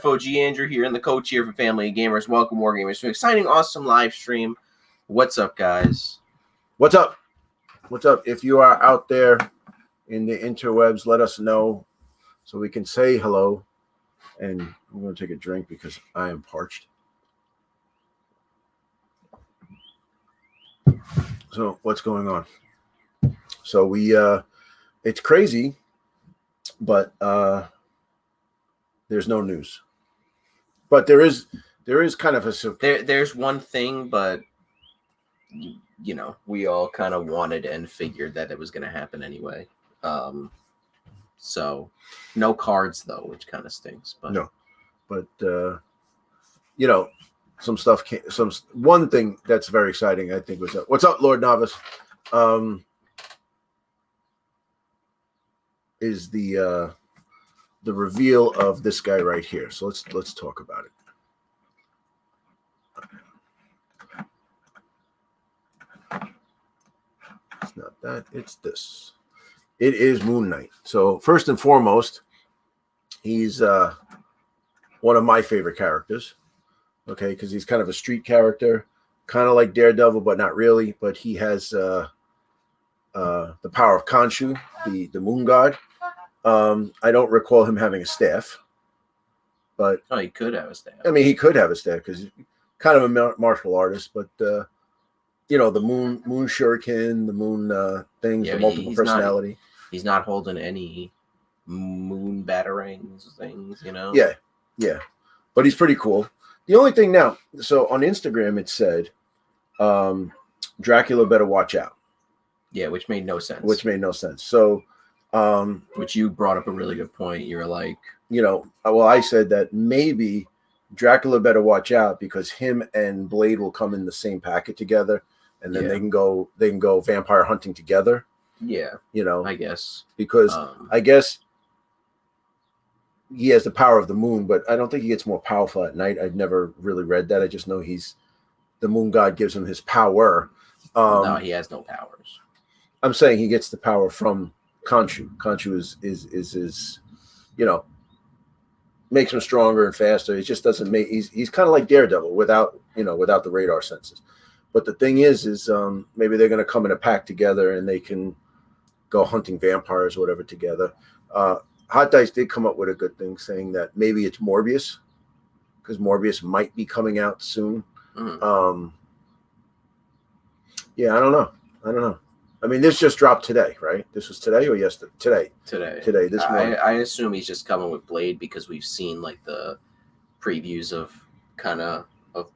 FOG Andrew here, and the coach here for Family of Gamers. Welcome, wargamers, to an exciting, awesome live stream. What's up, guys? What's up? What's up? If you are out there in the interwebs, let us know so we can say hello. And I'm going to take a drink because I am parched. So what's going on? So it's crazy, but there's no news. But there is kind of a there's one thing, but you know, we all kind of wanted and figured that it was going to happen anyway. So no cards though, which kind of stinks. But no, but you know, some stuff one thing that's very exciting, I think, was what's up, Lord Novice, is the reveal of this guy right here. So let's talk about it. It's not that, it's this. It is Moon Knight. So first and foremost, he's one of my favorite characters. Okay, because he's kind of a street character, kind of like Daredevil, but not really. But he has the power of Khonshu, the moon god. I don't recall him having a staff, but he could have a staff. I mean, he could have a staff because he's kind of a martial artist. But you know, the moon shuriken, the moon things, the multiple personality. He's not holding any moon batarangs things, you know. Yeah, but he's pretty cool. The only thing now, so on Instagram it said, Dracula better watch out. Yeah, which made no sense. So, which you brought up a really good point. You were like, you know, well, I said that maybe Dracula better watch out because him and Blade will come in the same packet together, and then they can go vampire hunting together. Yeah, you know, I guess because I guess he has the power of the moon, but I don't think he gets more powerful at night. I've never really read that. I just know the moon god gives him his power. No, he has no powers. I'm saying he gets the power from Khonshu. Khonshu is his, you know, makes him stronger and faster. It just doesn't make. He's kind of like Daredevil without the radar senses. But the thing is maybe they're going to come in a pack together and they can go hunting vampires or whatever together. Hot Dice did come up with a good thing saying that maybe it's Morbius because Morbius might be coming out soon. Yeah, I don't know. I mean, this just dropped today, right? This was today or yesterday? Today. This morning. I assume he's just coming with Blade because we've seen like the previews of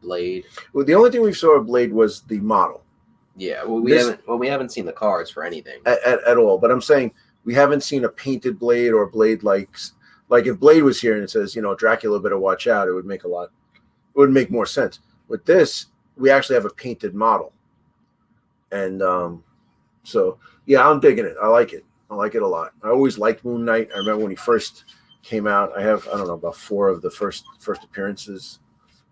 Blade. Well, the only thing we saw of Blade was the model. Yeah, well, we haven't seen the cards for anything at all. But I'm saying we haven't seen a painted Blade or Blade like if Blade was here and it says, you know, Dracula better watch out, it would make more sense. With this, we actually have a painted model. And so yeah, I'm digging it. I like it a lot. I always liked Moon Knight. I remember when he first came out. I don't know, about 4 of the first appearances.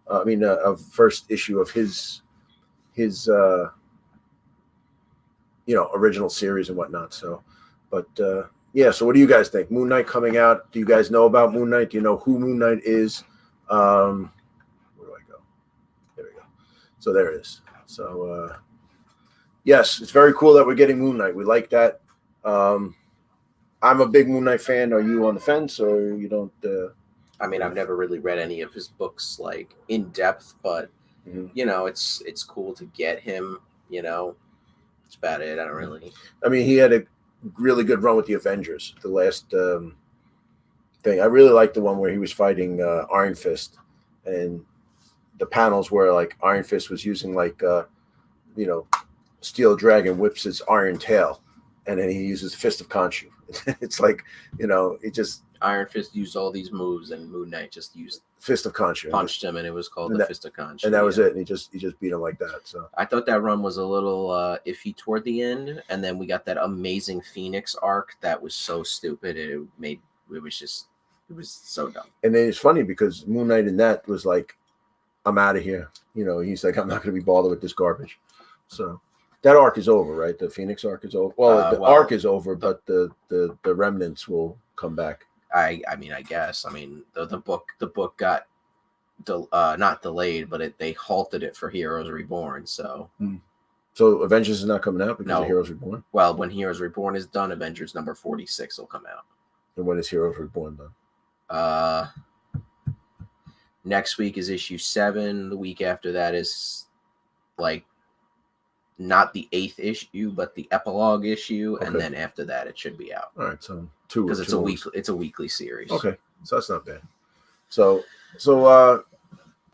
Of first issue of his original series and whatnot. So, but yeah. So, what do you guys think? Moon Knight coming out. Do you guys know about Moon Knight? Do you know who Moon Knight is? Where do I go? There we go. So there it is. So yes, it's very cool that we're getting Moon Knight. We like that. I'm a big Moon Knight fan. Are you on the fence or you don't? I mean, I've never really read any of his books like in depth, but you know, it's cool to get him. You know, that's about it. I don't really. I mean, he had a really good run with the Avengers. The last thing I really liked the one where he was fighting Iron Fist, and the panels where like Iron Fist was using like Steel Dragon whips his iron tail, and then he uses Fist of Khonshu. It's like, you know, it just. Iron Fist used all these moves, and Moon Knight just used Fist of Khonshu, punched him, and it was called the Fist of Khonshu, and that was it. And he just beat him like that. So I thought that run was a little iffy toward the end, and then we got that amazing Phoenix arc that was so stupid. It was so dumb. And then it's funny because Moon Knight in that was like, "I'm out of here." You know, he's like, "I'm not going to be bothered with this garbage." So that arc is over, right? The Phoenix arc is over. Well, the arc is over, but the remnants will come back. I mean, I guess. I mean, the book got not delayed, but they halted it for Heroes Reborn. So, so Avengers is not coming out because No. of Heroes Reborn. Well, when Heroes Reborn is done, Avengers number 46 will come out. And when is Heroes Reborn done? Next week is issue 7. The week after that is like not the 8th issue, but the epilogue issue, and then after that it should be out. All right, so 2 because it's a weekly series. Okay, so that's not bad. So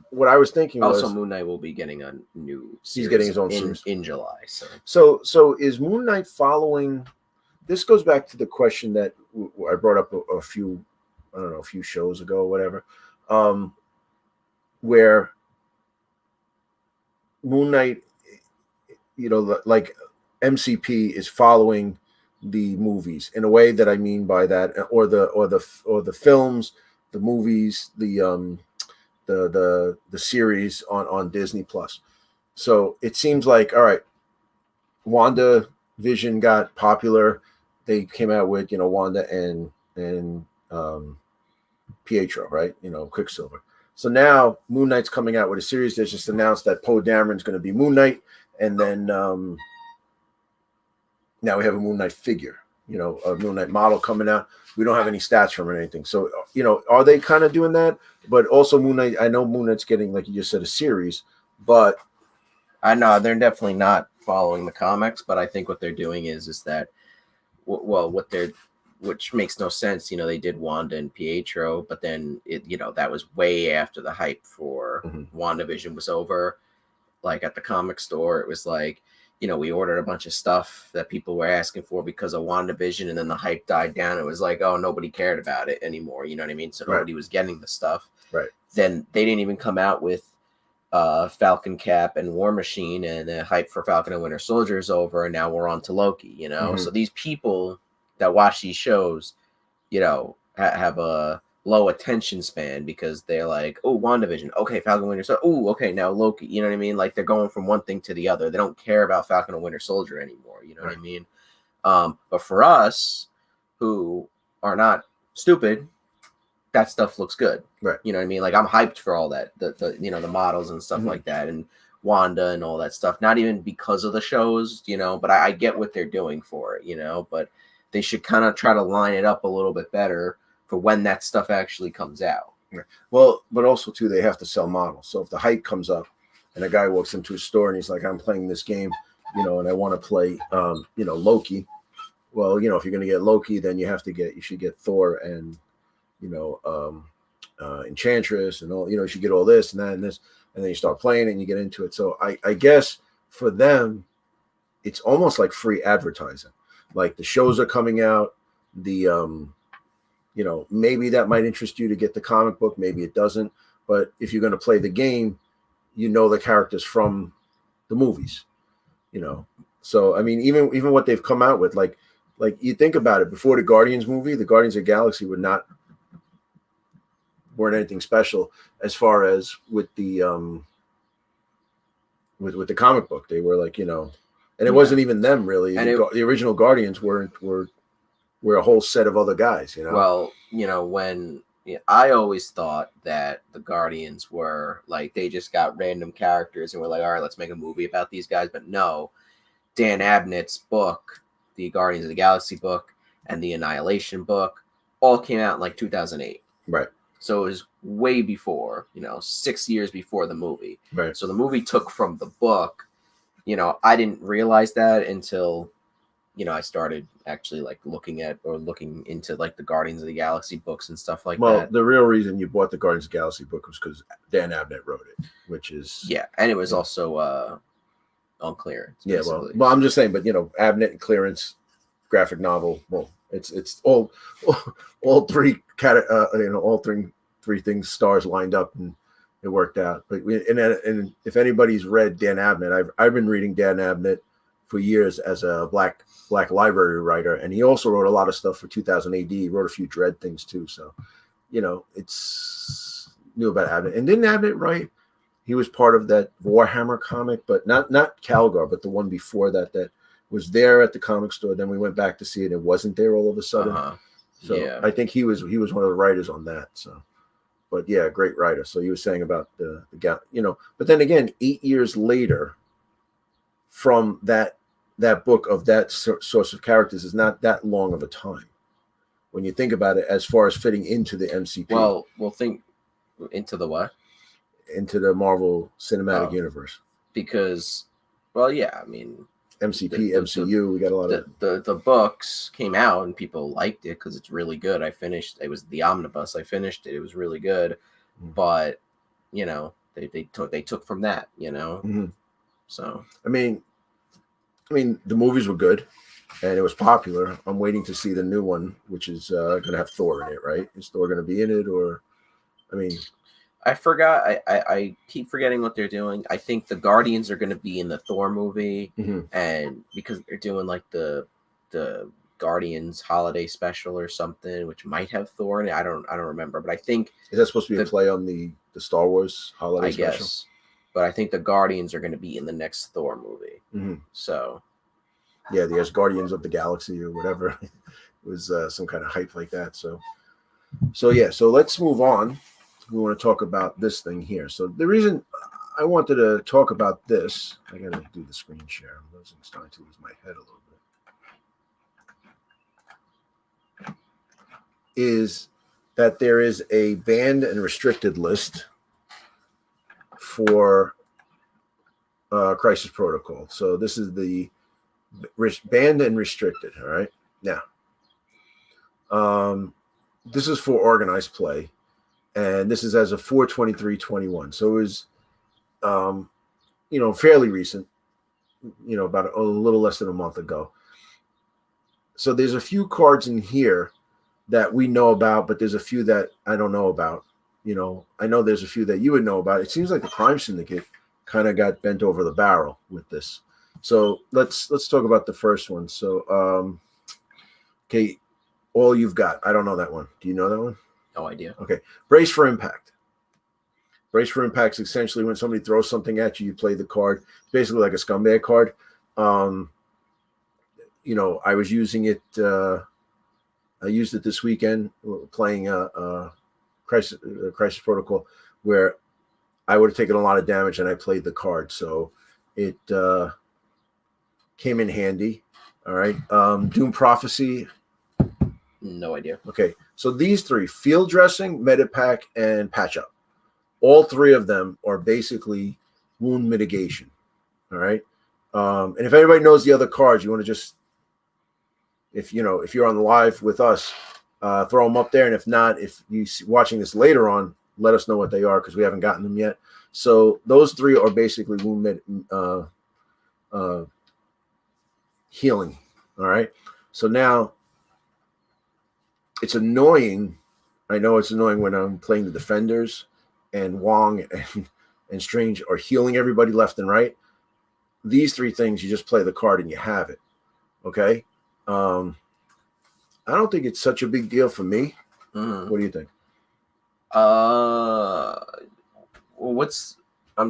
what I was thinking also was Moon Knight will be getting a new series. He's getting his own series in July. So is Moon Knight following? This goes back to the question that I brought up a few shows ago or whatever, where Moon Knight, like MCP is following the movies in a way that I mean by that, or the films, the movies, the series on Disney Plus. So it seems like, all right, WandaVision got popular. They came out with Wanda and Pietro, right? Quicksilver. So now Moon Knight's coming out with a series. They just announced that Poe Dameron's going to be Moon Knight, and then now we have a Moon Knight figure, a Moon Knight model coming out. We don't have any stats from it or anything. So, are they kind of doing that? But also Moon Knight, I know Moon Knight's getting, like you just said, a series, but I know they're definitely not following the comics, but I think what they're doing is that, which makes no sense. They did Wanda and Pietro, but then that was way after the hype for WandaVision was over. Like at the comic store, it was like, we ordered a bunch of stuff that people were asking for because of WandaVision, and then the hype died down. It was like, oh, nobody cared about it anymore. You know what I mean? So nobody was getting the stuff. Right. Then they didn't even come out with Falcon, Cap, and War Machine, and the hype for Falcon and Winter Soldier is over, and now we're on to Loki. So these people that watch these shows, have a low attention span because they're like, oh, WandaVision, okay, Falcon Winter Soldier, oh, okay, now Loki. You know what I mean? Like they're going from one thing to the other. They don't care about Falcon and Winter Soldier anymore. You know what I mean? But for us who are not stupid, that stuff looks good. Right. You know what I mean? Like I'm hyped for all that, the models and stuff like that, and Wanda and all that stuff. Not even because of the shows, but I get what they're doing for it, but they should kind of try to line it up a little bit better for when that stuff actually comes out. Well, but also too, they have to sell models. So if the hype comes up and a guy walks into a store and he's like, I'm playing this game, and I want to play, Loki. Well, if you're going to get Loki, then you should get Thor and, Enchantress and all, you should get all this and that and this, and then you start playing it and you get into it. So I guess for them, it's almost like free advertising. Like the shows are coming out, maybe that might interest you to get the comic book, maybe it doesn't. But if you're going to play the game, the characters from the movies, So I mean, even what they've come out with, like you think about it, before the Guardians movie, the Guardians of the Galaxy weren't anything special as far as with the with the comic book. They were like, and it wasn't even them really. And the original Guardians were a whole set of other guys, Well, when I always thought that the Guardians were like, they just got random characters and we're like, all right, let's make a movie about these guys. But no, Dan Abnett's book, the Guardians of the Galaxy book and the Annihilation book all came out in like 2008. Right. So it was way before, 6 years before the movie. Right. So the movie took from the book. I didn't realize that until, I started actually like looking into like the Guardians of the Galaxy books and stuff like that. Well, the real reason you bought the Guardians of the Galaxy book was because Dan Abnett wrote it, which is and it was also on clearance. Yeah, well, I'm just saying, but Abnett and clearance graphic novel. Well, it's all three three things stars lined up and it worked out. But and if anybody's read Dan Abnett, I've been reading Dan Abnett for years as a black library writer, and he also wrote a lot of stuff for 2000 AD. He wrote a few Dread things too, so it's knew about Abnett. And didn't Abnett write? He was part of that Warhammer comic, but not Calgar, but the one before that was there at the comic store. Then we went back to see it. It wasn't there all of a sudden. So Yeah. I think he was one of the writers on that. So, but yeah, great writer. So he was saying about the but then again, 8 years later, from that book of that source of characters is not that long of a time when you think about it, as far as fitting into the MCP. Well, we'll think into the what? Into the Marvel Cinematic Universe. Because, well, yeah, I mean, MCP, MCU, we got a lot of the books came out and people liked it because it's really good. I finished. It was the omnibus. I finished it. It was really good, but they took from that. So I mean, the movies were good, and it was popular. I'm waiting to see the new one, which is going to have Thor in it, right? Is Thor going to be in it, or I mean? I forgot. I keep forgetting what they're doing. I think the Guardians are going to be in the Thor movie, and because they're doing like the Guardians holiday special or something, which might have Thor in it. I don't remember, but I think is that supposed to be a play on the Star Wars holiday special? I guess, but I think the Guardians are going to be in the next Thor movie. So, yeah, there's Guardians of the Galaxy or whatever. It was some kind of hype like that. So yeah. So let's move on. We want to talk about this thing here. So the reason I wanted to talk about this, I got to do the screen share. I'm starting to lose my head a little bit. Is that there is a banned and restricted list for Crisis Protocol. So this is the banned and restricted. All right. Now, this is for organized play. And this is as of 4/23/21. So it was, fairly recent, about a little less than a month ago. So there's a few cards in here that we know about, but there's a few that I don't know about. I know there's a few that you would know about. It seems like the Crime Syndicate kind of got bent over the barrel with this. So let's talk about the first one. So, okay, All You've Got. I don't know that one. Do you know that one? No idea. Okay. Brace for Impact. Brace for Impact is essentially when somebody throws something at you, you play the card. It's basically like a scumbag card. I was using it. I used it this weekend playing Crisis Protocol, where I would have taken a lot of damage and I played the card. So it came in handy. All right. Doom Prophecy. No idea. Okay, so these three, field dressing, Medipack, and patch up. All three of them are basically wound mitigation. All right. And if anybody knows the other cards, you want to just, if you're on the live with us, throw them up there. And if not, if you're watching this later on, let us know what they are because we haven't gotten them yet. So those three are basically wound healing. All right. So now, it's annoying. I know it's annoying when I'm playing the Defenders and Wong and Strange are healing everybody left and right. These three things, you just play the card and you have it. Okay. I don't think it's such a big deal for me. What do you think? I'm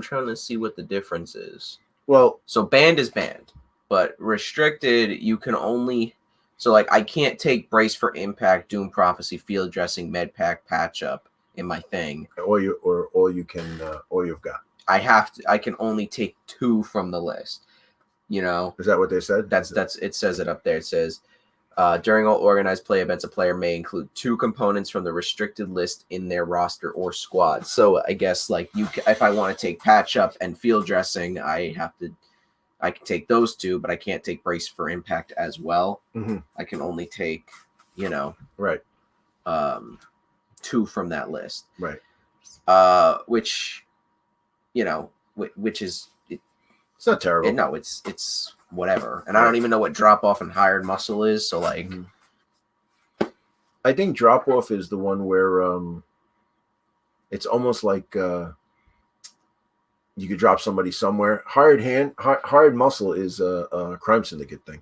trying to see what the difference is. Well, so banned is banned, but restricted, you can only. So, like, I can't take Brace for Impact, Doom Prophecy, Field Dressing, Medpack, Patch Up in my thing. All you've got. I can only take 2 from the list. Is that what they said? That's it says it up there. It says during all organized play events, a player may include 2 components from the restricted list in their roster or squad. So I guess if I want to take Patch Up and Field Dressing, I can take those 2, but I can't take Brace for Impact as well. I can only take, right, 2 from that list. Right. Which is it's not terrible. No, it's whatever. And I don't even know what drop off and hired muscle is. So I think drop off is the one where it's almost like you could drop somebody somewhere. Hired muscle is a Crime Syndicate thing.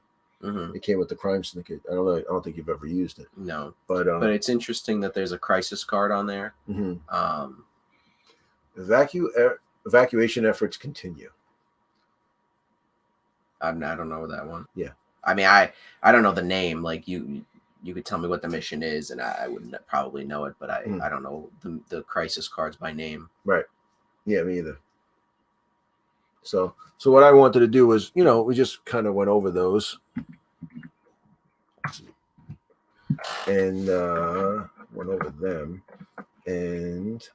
It came with the Crime Syndicate. I don't know. I don't think you've ever used it. No, but it's interesting that there's a crisis card on there. Evacuation efforts continue. I don't know that one. Yeah. I mean, I don't know the name. Like you could tell me what the mission is, and I wouldn't probably know it, but I don't know the crisis cards by name. Right. Yeah, me either. So what I wanted to do was, we just kind of went over those, and went over them, and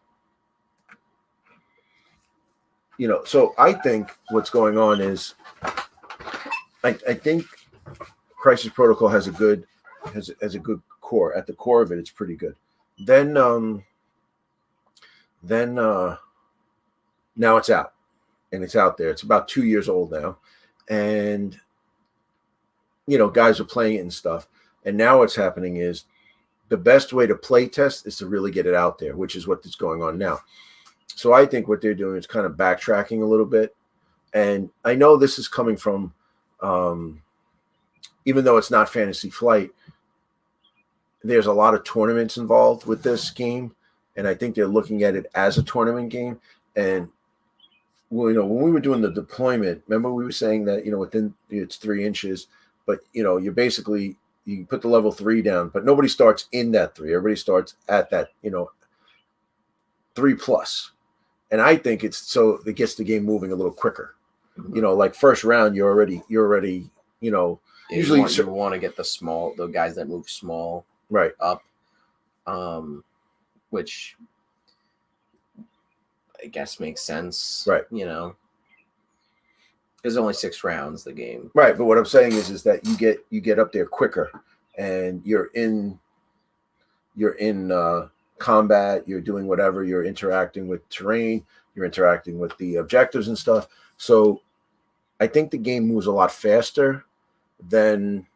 so I think what's going on is, I think Crisis Protocol has a good core. At the core of it, it's pretty good. Then now it's out, and it's out there. It's about 2 years old now, and guys are playing it and stuff. And now what's happening is the best way to play test is to really get it out there, which is what is going on now. So I think what they're doing is kind of backtracking a little bit. And I know this is coming from, even though it's not Fantasy Flight, there's a lot of tournaments involved with this game. And I think they're looking at it as a tournament game. And, when we were doing the deployment, remember we were saying that, within it's 3 inches, but, you're basically, you put the level 3 down, but nobody starts in that 3. Everybody starts at that, 3+. And I think it's so it gets the game moving a little quicker. Like first round, you're already, usually you want to get the guys that move small right up, which I guess makes sense, right? There's only 6 rounds the game, right? But what I'm saying is that you get up there quicker, and you're in combat, you're doing whatever, you're interacting with terrain, you're interacting with the objectives and stuff. So I think the game moves a lot faster than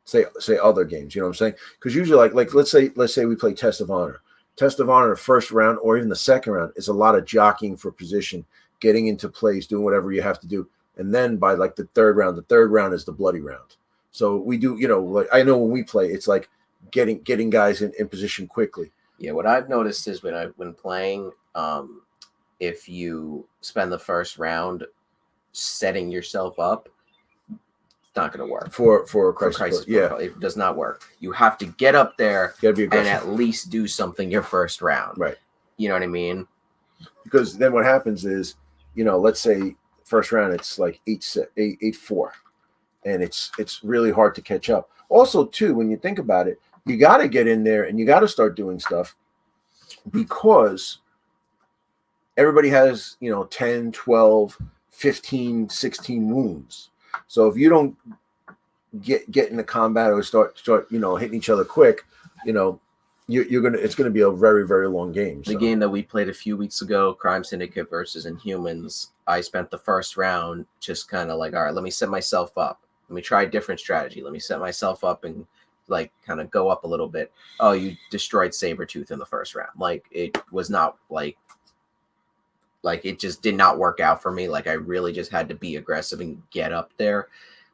say other games, you know what I'm saying? Because usually like let's say we play Test of Honor. Test of Honor, the first round or even the second round is a lot of jockeying for position, getting into place, doing whatever you have to do. And then by like the third round is the bloody round. So we do, like I know when we play, it's like getting guys in position quickly. Yeah, what I've noticed is when playing, if you spend the first round setting yourself up, it's not going to work for Crisis. Yeah, it does not work. You have to get up there and at least do something your first round. Right. You know what I mean? Because then what happens is, let's say first round it's like 8-4, and it's really hard to catch up. Also, too, when you think about it, you got to get in there and you got to start doing stuff because everybody has, 10, 12, 15, 16 wounds. So if you don't get into combat or start hitting each other quick, it's gonna be a very, very long game. The game that we played a few weeks ago, Crime Syndicate versus Inhumans, I spent the first round just kind of like, all right, let me set myself up. Let me try a different strategy. Let me set myself up and like kind of go up a little bit. Oh, you destroyed Sabretooth in the first round. Like it was not like it just did not work out for me. Like I really just had to be aggressive and get up there.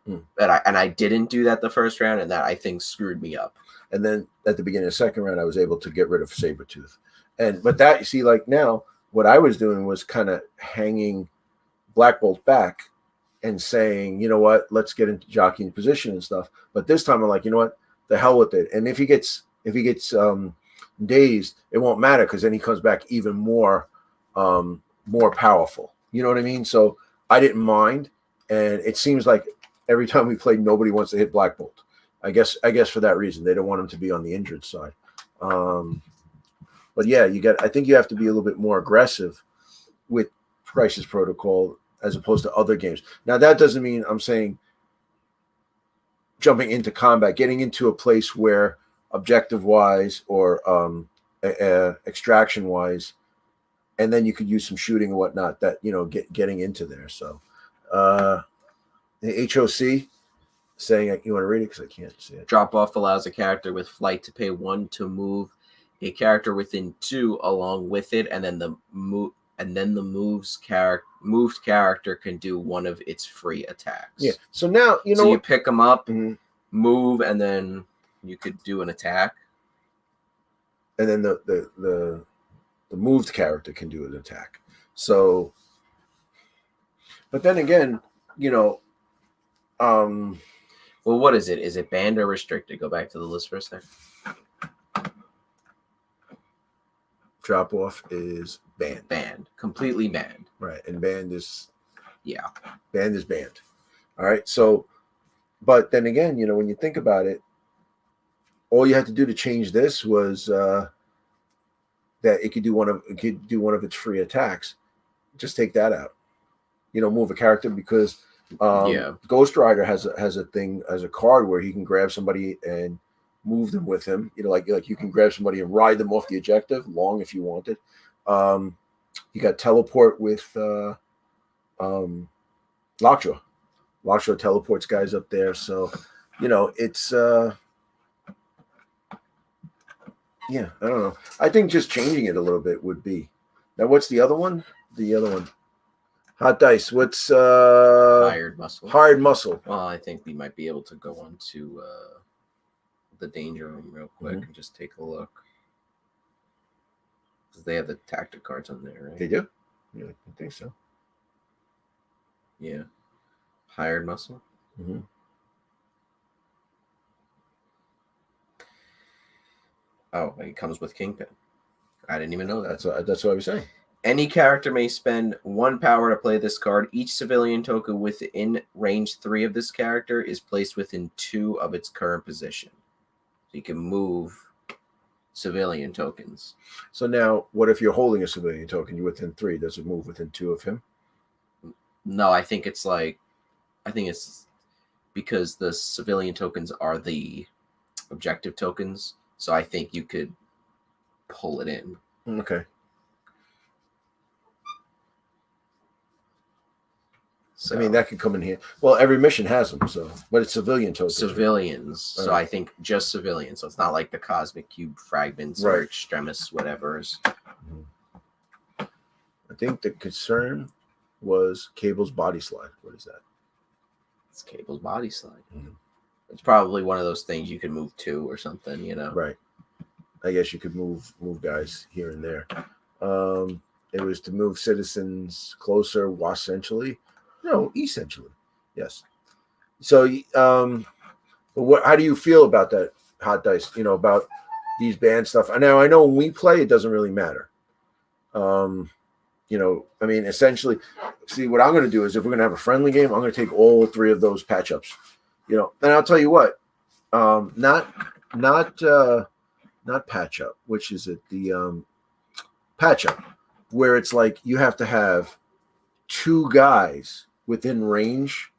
And I didn't do that the first round, and that I think screwed me up. And then at the beginning of the second round, I was able to get rid of Sabretooth. But that, you see, like now, what I was doing was kind of hanging Black Bolt back and saying, you know what, let's get into jockeying position and stuff. But this time I'm like, you know what, the hell with it. And if he gets dazed, it won't matter because then he comes back even more powerful. You know what I mean? So I didn't mind. And it seems like every time we play, nobody wants to hit Black Bolt. I guess for that reason, they don't want him to be on the injured side. But yeah, I think you have to be a little bit more aggressive with Crisis Protocol as opposed to other games. Now that doesn't mean I'm saying jumping into combat, getting into a place where objective wise or extraction wise, and then you could use some shooting and whatnot that, getting into there. So the HOC saying, you want to read it? Because I can't see it. Drop off allows a character with flight to pay 1 to move a character within 2 along with it, and then the moved character can do one of its free attacks. Yeah. So now you pick them up, move, and then you could do an attack. And then the moved character can do an attack. So, but then again, Well, what is it? Is it banned or restricted? Go back to the list for a second. Drop off is banned. Banned. Completely banned. Right. And banned is Yeah. Banned is banned. All right. So, but then again, when you think about it, all you had to do to change this was that it could do one of its free attacks. Just take that out. Move a character because Ghost Rider has a thing as a card where he can grab somebody and move them with him. Like you can grab somebody and ride them off the objective long if you wanted. You got teleport with Lockjaw. Lockjaw teleports guys up there. So, it's yeah, I don't know. I think just changing it a little bit would be. Now, what's the other one? The other one. Hot Dice. What's Hired Muscle? Hired Muscle. Well, I think we might be able to go on to the Danger Room real quick and just take a look. Because they have the tactic cards on there, right? They do? Yeah, I think so. Yeah. Hired Muscle. Mm-hmm. Oh, it comes with Kingpin. I didn't even know that. That's what I was saying. Any character may spend 1 power to play this card. Each civilian token within range 3 of this character is placed within 2 of its current position. So you can move civilian tokens. So now, what if you're holding a civilian token? You're within 3. Does it move within 2 of him? No, I think it's because the civilian tokens are the objective tokens. So I think you could pull it in. Okay. So, I mean, that could come in here. Well, every mission has them, but it's civilian tokens. Civilians. Right? So I think just civilians. So it's not like the Cosmic Cube fragments or Extremis whatevers. I think the concern was Cable's body slide. What is that? It's Cable's body slide. Mm-hmm. It's probably one of those things you can move to or something, Right. I guess you could move guys here and there. It was to move citizens closer, essentially. No, essentially. Yes. So, how do you feel about that, Hot Dice? About these band stuff. Now, I know when we play, it doesn't really matter. I mean, essentially, see, what I'm going to do is if we're going to have a friendly game, I'm going to take all 3 of those patch ups. And I'll tell you what, not patch up, which is it? The patch up, where it's like you have to have 2 guys within range,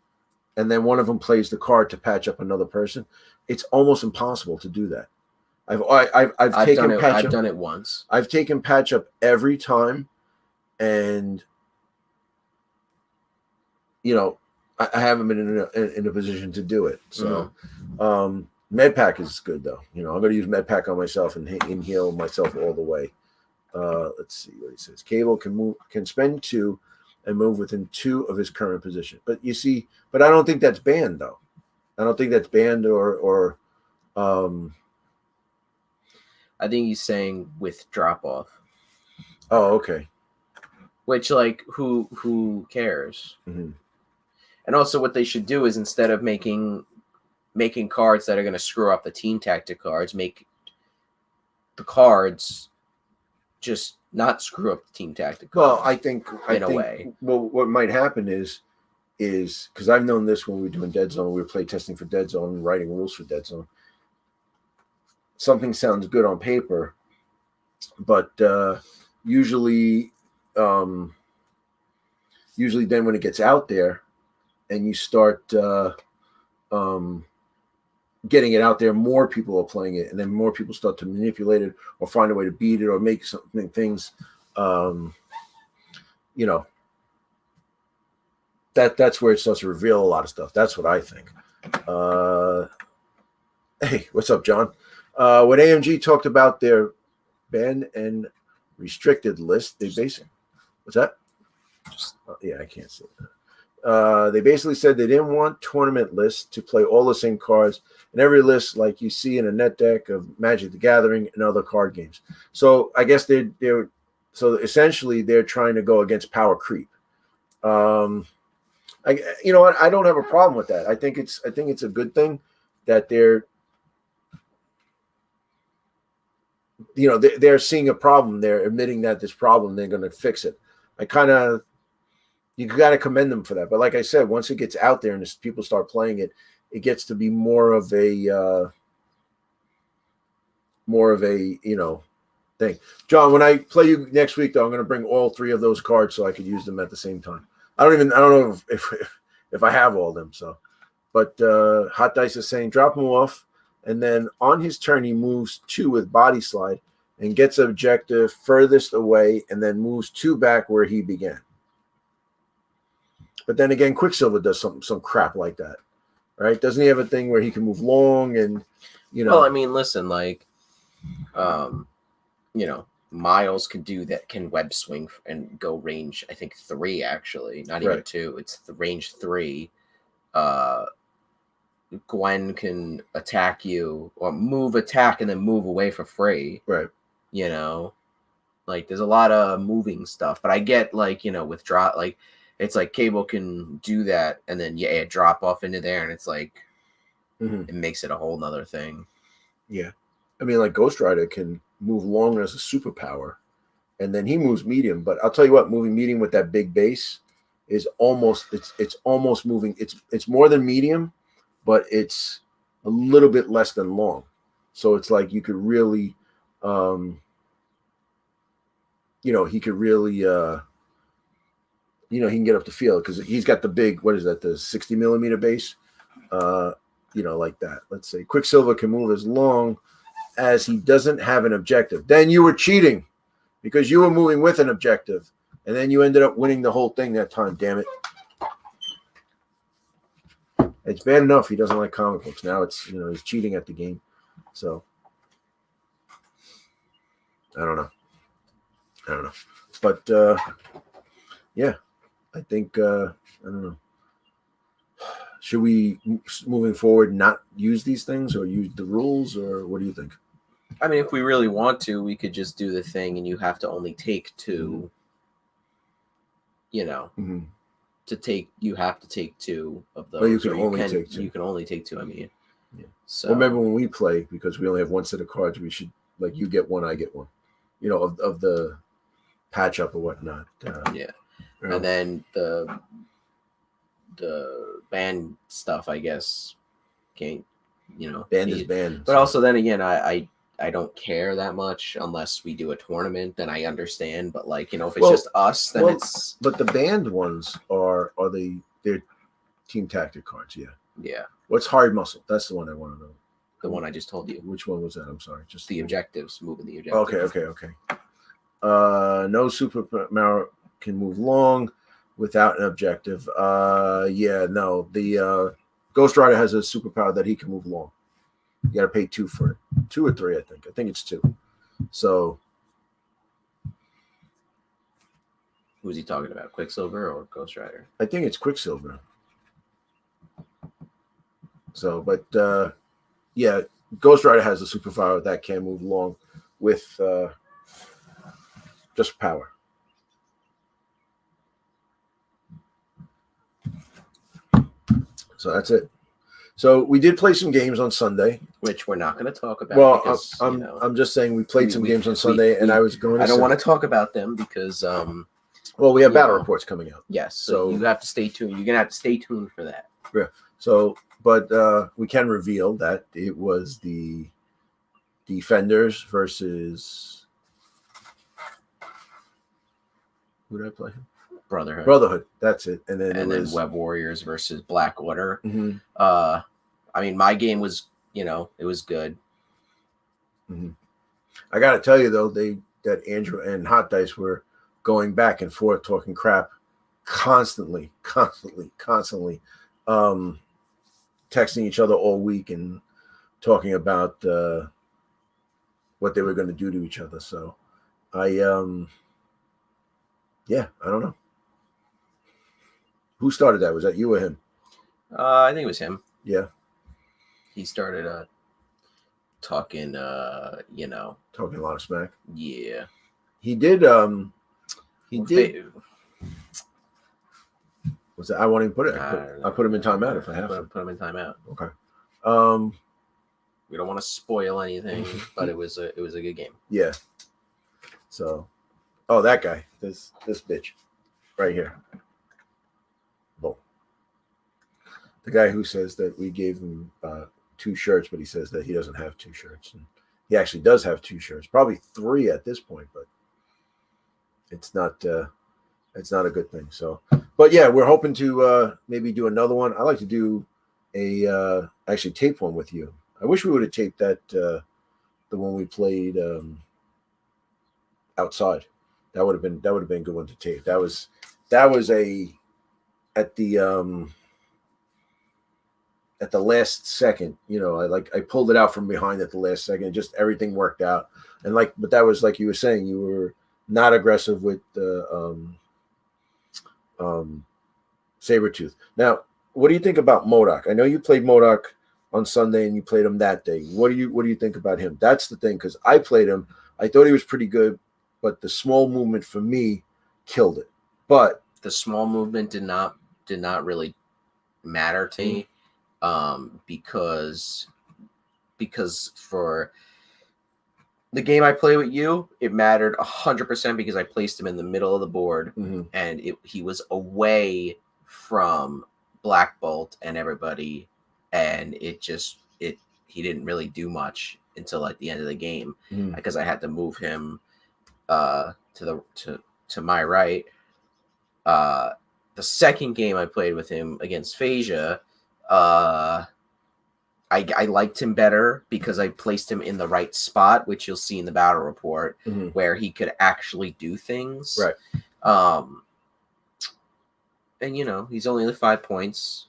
and then one of them plays the card to patch up another person. It's almost impossible to do that. I've taken patch up. I've done it once. I've taken patch up every time, and I haven't been in a position to do it. So, MedPack is good though. I'm going to use MedPack on myself and heal myself all the way. Let's see what he says. Cable can spend 2 and move within 2 of his current position. But you see, I don't think that's banned though. I don't think that's banned or I think he's saying with drop off. Oh, okay. Which, who cares? Mm-hmm. And also, what they should do is instead of making cards that are going to screw up the team tactic cards, make the cards just not screw up the team tactic cards. Well, I think a way. Well, what might happen is because I've known this when we were doing Dead Zone, we were play testing for Dead Zone, writing rules for Dead Zone. Something sounds good on paper, but usually then when it gets out there and you start getting it out there, more people are playing it, and then more people start to manipulate it or find a way to beat it or make things that's where it starts to reveal a lot of stuff. That's what I think. Hey, what's up, John? When AMG talked about their banned and restricted list, they basically, what's that? Yeah, I can't see that. They basically said they didn't want tournament lists to play all the same cards in every list like you see in a net deck of Magic the Gathering and other card games. So I guess so essentially they're trying to go against power creep. You know what? I don't have a problem with that. I think it's a good thing that they're, you know, they're seeing a problem. They're admitting that this problem, they're going to fix it. You got to commend them for that. But like I said, once it gets out there and people start playing it, it gets to be more of a, you know, thing. John, when I play you next week, though, I'm going to bring all 3 of those cards so I could use them at the same time. I don't know if I have all of them. So, but Hot Dice is saying drop him off, and then on his turn he moves 2 with Body Slide and gets objective furthest away, and then moves 2 back where he began. But then again, Quicksilver does some crap like that, right? Doesn't he have a thing where he can move long and, you know? Well, I mean, listen, like, you know, Miles can do that, can web swing and go range, I think 3, actually, not even 2. It's the range 3. Gwen can attack you or attack and then move away for free. Right. You know, like there's a lot of moving stuff, but I get, like, you know, with drop, like, it's like Cable can do that and then drop off into there, and it's like it makes it a whole nother thing. Yeah. I mean, like Ghost Rider can move long as a superpower, and then he moves medium. But I'll tell you what, moving medium with that big base is almost it's almost moving. It's more than medium, but it's a little bit less than long. So it's like you could really, you know, he could really, you know, he can get up the field because he's got the big, what is that, the 60 millimeter base, you know, like that. Let's say Quicksilver can move as long as he doesn't have an objective. Then you were cheating because you were moving with an objective, and then you ended up winning the whole thing that time. Damn it! It's bad enough he doesn't like comic books. Now it's, you know, he's cheating at the game. So I don't know, but yeah. I think, I don't know. Should we, moving forward, not use these things or use the rules, or what do you think? I mean, if we really want to, we could just do the thing, and you have to only take 2. You know, you have to take 2 of those. Well, you can only take 2. You can only take 2. I mean, yeah. So well, maybe when we play, because we only have 1 set of cards, we should, like, you get 1, I get 1. You know, of the patch up or whatnot. Yeah. And then the band stuff, I guess, can't, you know, band is band. But also, then again, I don't care that much unless we do a tournament. Then I understand. But, like, you know, if it's just us, then it's. But the band ones they're team tactic cards. Yeah. Yeah. What's Hard Muscle? That's the one I want to know. The one I just told you. Which one was that? I'm sorry. Just the objectives, moving the objectives. Okay. No superpower can move long without an objective. Yeah, no. The Ghost Rider has a superpower that he can move long. You got to pay 2 for it. 2 or 3, I think. I think it's 2. So, who's he talking about? Quicksilver or Ghost Rider? I think it's Quicksilver. So, but yeah, Ghost Rider has a superpower that can move long with just power. So that's it. So we did play some games on Sunday, which we're not going to talk about. Well, because, I'm just saying we played some games on Sunday, and I was going. I don't want to talk about them because, well, we have battle reports coming out. Yes, so you have to stay tuned. You're gonna have to stay tuned for that. Yeah. So, but we can reveal that it was the Defenders versus who did I play? Brotherhood. That's it. And then Web Warriors versus Black Order. Mm-hmm. I mean, my game was, it was good. Mm-hmm. I got to tell you though, that Andrew and Hot Dice were going back and forth talking crap constantly, texting each other all week and talking about what they were going to do to each other. So I don't know. Who started that? Was that you or him? I think it was him. Yeah. He started talking, talking a lot of smack. Yeah. He did. Was that? I won't even put it. I I'll put him in timeout if I have to. Put him in timeout. Okay. We don't want to spoil anything, but it was a good game. Yeah. So, that guy, this bitch, right here. Boom. The guy who says that we gave him 2 shirts, but he says that he doesn't have 2 shirts, and he actually does have 2 shirts, probably 3 at this point, but it's not a good thing. So, but yeah, we're hoping to maybe do another one. I like to do actually tape one with you. I wish we would have taped that the one we played outside. That would have been a good one to tape. That was at the last second, I pulled it out from behind at the last second. Just everything worked out, but that was like you were saying, you were not aggressive with the Sabretooth. Now, what do you think about MODOK? I know you played MODOK on Sunday and you played him that day. What do you think about him? That's the thing, because I played him. I thought he was pretty good, but the small movement for me killed it. But the small movement did not really matter to me, because for the game I play with you, it mattered 100% because I placed him in the middle of the board, and he was away from Black Bolt and everybody, and he didn't really do much until at the end of the game, because I had to move him to my right. The second game I played with him against Phasia, I liked him better because I placed him in the right spot, which you'll see in the battle report, where he could actually do things. Right. And he's only 5 points.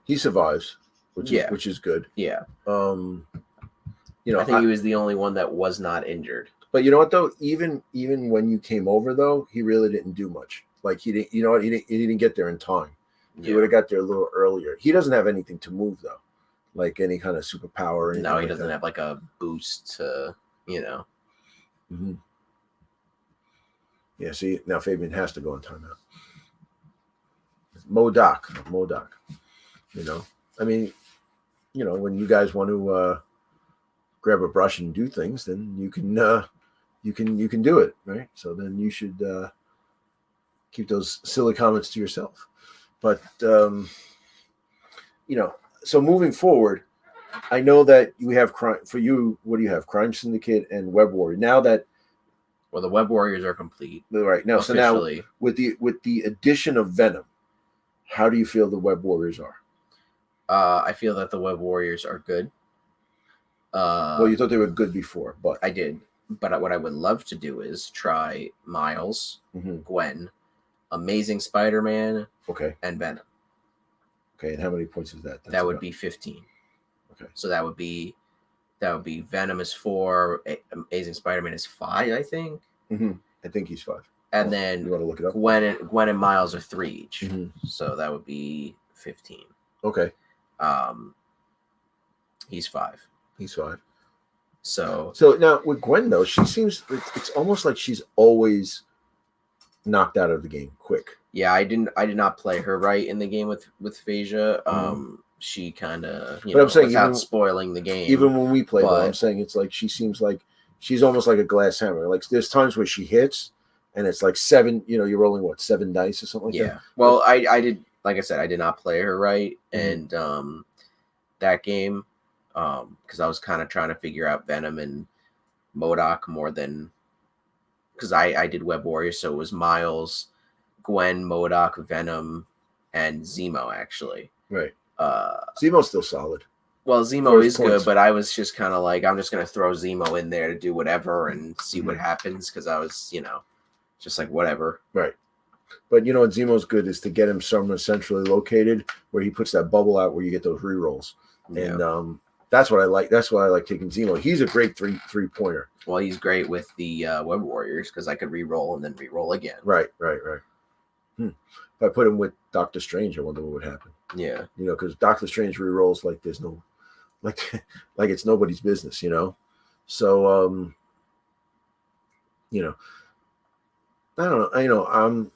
He survives, which is good. Yeah. I think he was the only one that was not injured. But you know what though? Even when you came over though, he really didn't do much. Like he didn't. You know what? He didn't get there in time. He would have got there a little earlier. He doesn't have anything to move though, like any kind of superpower. No, he doesn't have like a boost to, Mm-hmm. Yeah. See, now Fabian has to go in timeout. MODOK. I mean, when you guys want to grab a brush and do things, then you can do it, right? So then you should keep those silly comments to yourself. But so moving forward, I know that we have crime for you. What do you have? Crime Syndicate and Web Warrior. Now that the Web Warriors are complete right now, officially. So now with the addition of Venom, how do you feel the Web Warriors are? I feel that the Web Warriors are good. Well, you thought they were good before, but I did. But what I would love to do is try Miles, Gwen, Amazing Spider-Man, and Venom. Okay, and how many points is that? That would be 15. Okay, so that would be Venom is 4, Amazing Spider-Man is 5, I think. I think he's 5. And then you want to look it up? Gwen and Miles are 3 each. So that would be 15. Okay. He's 5. He's 5. So now with Gwen though, she seems it's almost like she's always knocked out of the game quick. Yeah, I did not play her right in the game with Phasia. She kind of, but I'm saying without spoiling the game. Even when we play, I'm saying it's like she seems like she's almost like a glass hammer. Like there's times where she hits, and it's like 7. You're rolling 7 dice or something like that. Yeah. Well, I did, like I said, I did not play her right, and that game, because I was kind of trying to figure out Venom and MODOK more than because I did Web Warriors, so it was Miles, Gwen, MODOK, Venom, and Zemo actually. Right. Zemo's still solid. Well, Zemo is good, but I was just kind of like, I'm just going to throw Zemo in there to do whatever and see what happens, because I was, just like, whatever. Right. But what Zemo's good is to get him somewhere centrally located where he puts that bubble out where you get those rerolls. Yeah. And that's what I like. That's why I like taking Zemo. He's a great three-pointer. Well, he's great with the Web Warriors because I could re-roll and then re-roll again. Right. If I put him with Doctor Strange, I wonder what would happen. Yeah. Because Doctor Strange re-rolls like there's no, like it's nobody's business, So, I don't know. You know,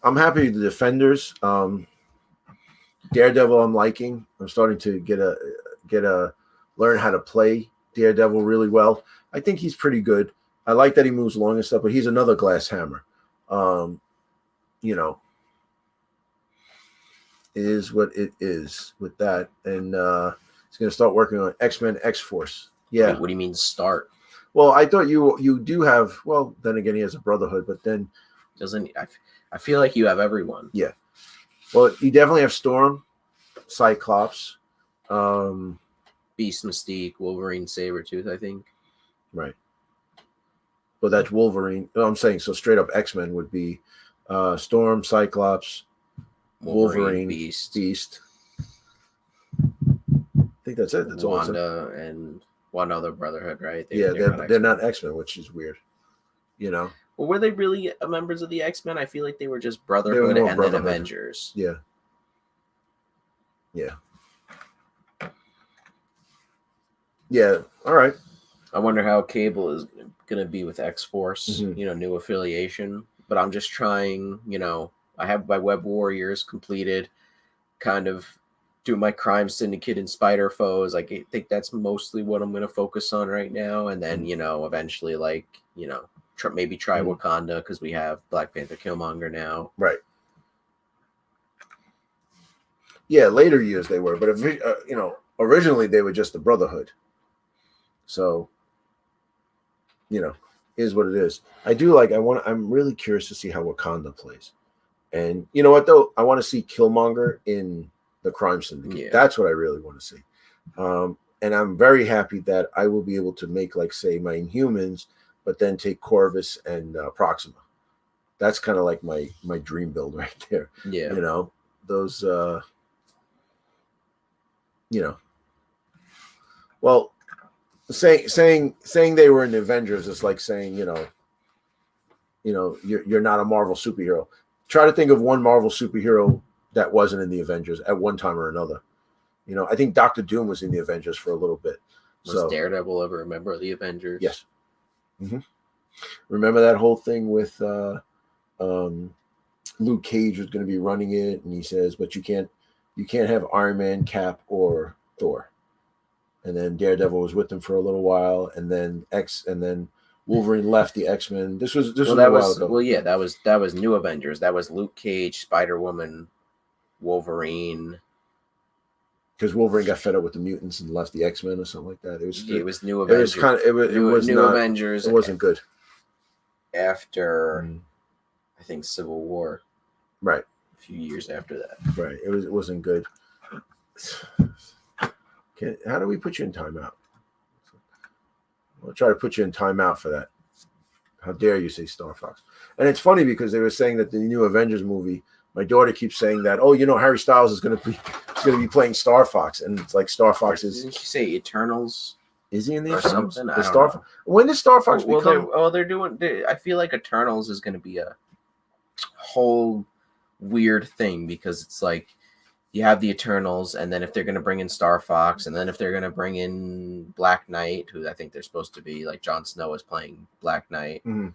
I'm happy with the Defenders. Daredevil, I'm liking. I'm starting to get a learn how to play Daredevil really well. I think he's pretty good. I like that he moves along and stuff, but he's another glass hammer. You know, it is what it is with that, and he's going to start working on X-Men X-Force. Yeah. Wait, what do you mean start? Well, I thought you do have. Well, then again, he has a Brotherhood, but then Doesn't I feel like you have everyone. Yeah. Well, you definitely have Storm, Cyclops, Beast, Mystique, Wolverine, Sabretooth, I think. right. Well, that's Wolverine. No, I'm saying so straight up X-Men would be Storm, Cyclops, Wolverine, Beast. I think that's it. That's Wanda and one other Brotherhood, right? They're not X-Men, which is weird. You know. Well, were they really members of the X-Men? I feel like they were just Brotherhood and then Avengers. Yeah. Yeah. All right. I wonder how Cable is going to be with X-Force, Mhm. you know, new affiliation. But I'm just trying, you know, I have my Web Warriors completed, kind of do my Crime Syndicate and Spider Foes. I think that's mostly what I'm going to focus on right now. And then, you know, eventually, like, you know, maybe try Wakanda because we have Black Panther Killmonger now. Right. Yeah, later years they were, but if you know, originally they were just the Brotherhood. So, you know, is what it is. I do like. I'm really curious to see how Wakanda plays, and you know what though, I want to see Killmonger in the Crime Syndicate. Yeah. That's what I really want to see. And I'm very happy that I will be able to make, like, say, my Inhumans, but then take Corvus and Proxima. That's kind of like my dream build right there. Yeah, you know, those. You know, well, saying they were in the Avengers is like saying, you know, you're not a Marvel superhero. Try to think of one Marvel superhero that wasn't in the Avengers at one time or another. You know, I think Doctor Doom was in the Avengers for a little bit. Was Daredevil ever a member of the Avengers? Yes. Mm-hmm. Remember that whole thing with Luke Cage was going to be running it, and he says, "But you can't have Iron Man, Cap, or Thor." And then Daredevil was with them for a little while, and then Wolverine left the X-Men. This was a while ago. Well, yeah, that was New Avengers. That was Luke Cage, Spider-Woman, Wolverine. Because Wolverine got fed up with the mutants and left the X-Men or something like that. It was New Avengers. It was New not, Avengers. It wasn't good. After, I think, Civil War. Right. A few years after that. Right. It wasn't good. How do we put you in timeout? I'll try to put you in timeout for that. How dare you say Star Fox? And it's funny because they were saying that the new Avengers movie, my daughter keeps saying that, oh, you know, Harry Styles is going to be playing Star Fox, and it's like Star Fox is. Didn't you say Eternals? Is he in the or Eternals? Something? I don't know. When does Star Fox become? They're doing. I feel like Eternals is going to be a whole weird thing because it's like you have the Eternals, and then if they're going to bring in Star Fox, and then if they're going to bring in Black Knight, who I think they're supposed to be, like Jon Snow is playing Black Knight. Mm-hmm.